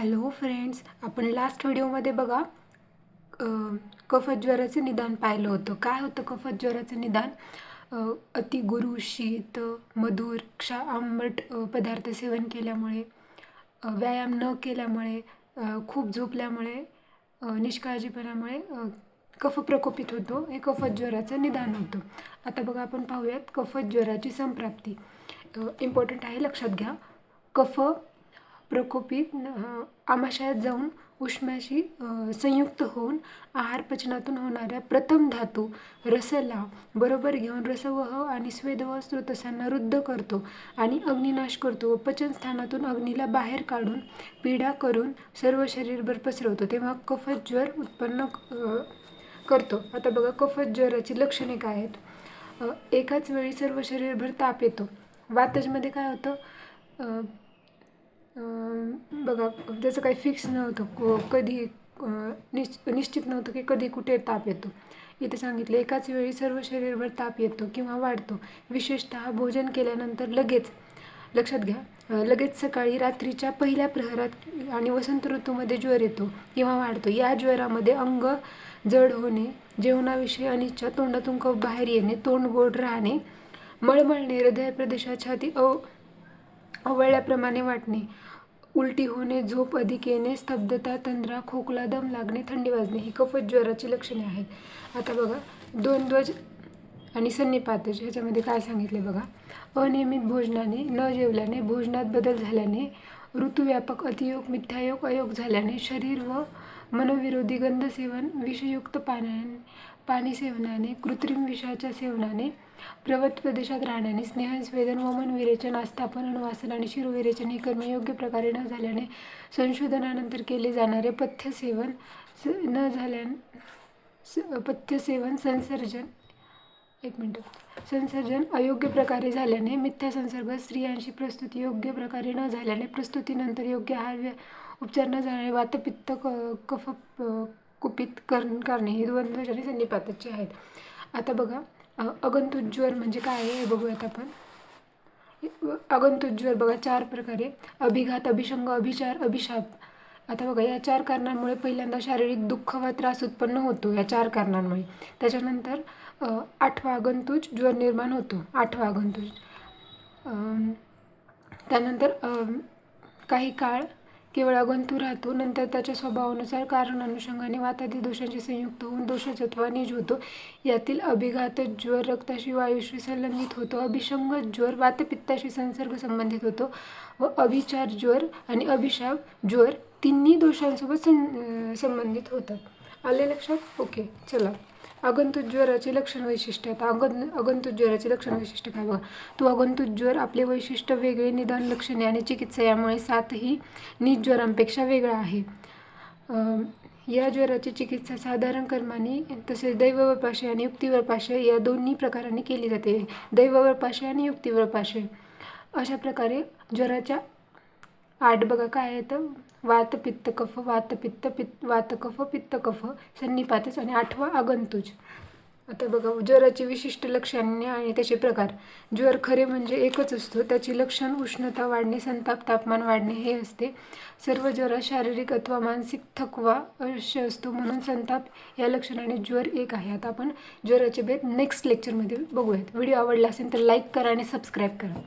Hello friends, आपण last व्हिडिओमध्ये बघा कफज्वराचे निदान पाहिलं होतं. काय होतं कफज्वराचं निदान? अति गुरू शीत मधुर आंबट पदार्थ सेवन केल्यामुळे, व्यायाम न केल्यामुळे, खूप झोपल्यामुळे, निष्काळजीपणामुळे कफ प्रकोपित होतो. हे कफज्वराचं निदान होतं. आता बघा आपण पाहूयात कफज्वराची संप्राप्ती. इम्पॉर्टंट आहे, लक्षात घ्या. कफ प्रकोपित आमाशयात जाऊन उष्म्याशी संयुक्त होऊन आहार पचनातून होणाऱ्या प्रथम धातू रसला बरोबर घेऊन रसवह आणि स्वेदवह स्रोतसांना रुद्ध करतो आणि अग्निनाश करतो व पचनस्थानातून अग्नीला बाहेर काढून पीडा करून सर्व शरीरभर पसरवतो, तेव्हा कफज्वर उत्पन्न करतो. आता बघा कफज्वराची लक्षणे काय आहेत? एकाच वेळी सर्व शरीरभर ताप येतो. वातजमध्ये काय होतं? बघा त्याचं काही फिक्स नव्हतं, कधी निश्चित नव्हतं की कधी कुठे ताप येतो. इथे सांगितलं एकाच वेळी सर्व शरीरभर ताप येतो किंवा वाढतो, विशेषतः भोजन केल्यानंतर लगेच. लक्षात घ्या, लगेच सकाळी, रात्रीच्या पहिल्या प्रहरात आणि वसंत ऋतूमध्ये ज्वर येतो किंवा वाढतो. या ज्वरामध्ये अंग जड होणे, जेवणाविषयी अनिच्छा, तोंडातून कफ बाहेर येणे, तोंड गोड राहणे, मळमळणे, हृदय प्रदेशात छाती अवळल्याप्रमाणे वाटणे, उलटी होणे, झोप अधिक येणे, स्तब्धता, तंद्रा, खोकला, दम लागणे, थंडी वाजणे ही कफज्वराची लक्षणे आहेत. आता बघा द्वंद्वज आणि सन्निपातज ह्याच्यामध्ये काय सांगितले बघा. अनियमित भोजनाने, न जेवल्याने, भोजनात बदल झाल्याने, ऋतुव्यापक अतियोग, मिथ्यायोग, अयोग झाल्याने, शरीर व मनोविरोधी गंध सेवन, विषयुक्त पाणी सेवनाने, कृत्रिम विषाच्या सेवनाने, पर्वत प्रदेशात राहण्याने, स्नेहस्वेदन, वमन विरेचन, आस्थापन, अनुवासन आणि शिरोविरेचन ही कर्मे योग्य प्रकारे न झाल्याने, संशोधनानंतर केले जाणारे पथ्यसेवन न झाल्याने, पथ्यसेवन संसर्जन अयोग्य प्रकारे झाल्याने, मिथ्या संसर्ग, स्त्रियांशी प्रस्तुती योग्य प्रकारे न झाल्याने, प्रस्तुतीनंतर योग्य आहार उपचार न झाल्याने, वातपित्त कफ कुपित करणे हे द्वंद्वज आणि सन्निपातचे आहेत. आता बघा अगंतुज्वर म्हणजे काय आहे हे बघूयात आपण. अगंतुज्वर बघा 4 प्रकारे: अभिघात, अभिषंग, अभिचार, अभिशाप. आता बघा या 4 कारणांमुळे पहिल्यांदा शारीरिक दुःख व त्रास उत्पन्न होतो. या 4 कारणांमुळे त्याच्यानंतर 8वा अगंतुज ज्वर निर्माण होतो. 8वा अगंतुज. त्यानंतर काही काळ केवळ अगंतू राहतो, नंतर त्याच्या स्वभावानुसार कारण अनुषंगाने वातादी दोषांशी संयुक्त होऊन दोषजत्वा निज होतो. यातील अभिघात ज्वर रक्ताशी वायूशी संलग्नित होतो, अभिषंग ज्वर वातपित्ताशी संसर्ग संबंधित होतो व अभिचार ज्वर आणि अभिशाप ज्वर तिन्ही दोषांसोबत संबंधित होतात. आले लक्षात? ओके, चला. अगंतुज्वराचे लक्षण वैशिष्ट्य. आता अगंतुज्वराचे लक्षण वैशिष्ट्य काय बघा. तो अगंतुज्वर आपले वैशिष्ट्य वेगळे, निदान, लक्षणे आणि चिकित्सा यामुळे 7ही निज ज्वरांपेक्षा वेगळा आहे. या ज्वराची चिकित्सा साधारण कर्माने तसेच दैववरपाशय आणि युक्तिवरपाशय या दोन्ही प्रकारांनी केली जाते. दैववरपाशय आणि युक्तिवरपाशय अशा प्रकारे ज्वराच्या 8 बघा काय येतं: वात, पित्त, कफ, वात, पित्त, वात, कफ, पित्त, कफ, सन्निपातच आणि 8वा अगंतुज. आता बघा ज्वराची विशिष्ट लक्षणे आणि त्याचे प्रकार. ज्वर खरे म्हणजे एकच असतो. त्याची लक्षण उष्णता वाढणे, संताप, तापमान वाढणे हे असते. सर्व ज्वरात शारीरिक अथवा मानसिक थकवा अवश्य असतो, म्हणून संताप या लक्षणाने ज्वर एक आहे. आता आपण ज्वराचे भेद नेक्स्ट लेक्चरमध्ये बघूयात. व्हिडिओ आवडला असेल तर लाईक करा आणि सबस्क्राईब करा.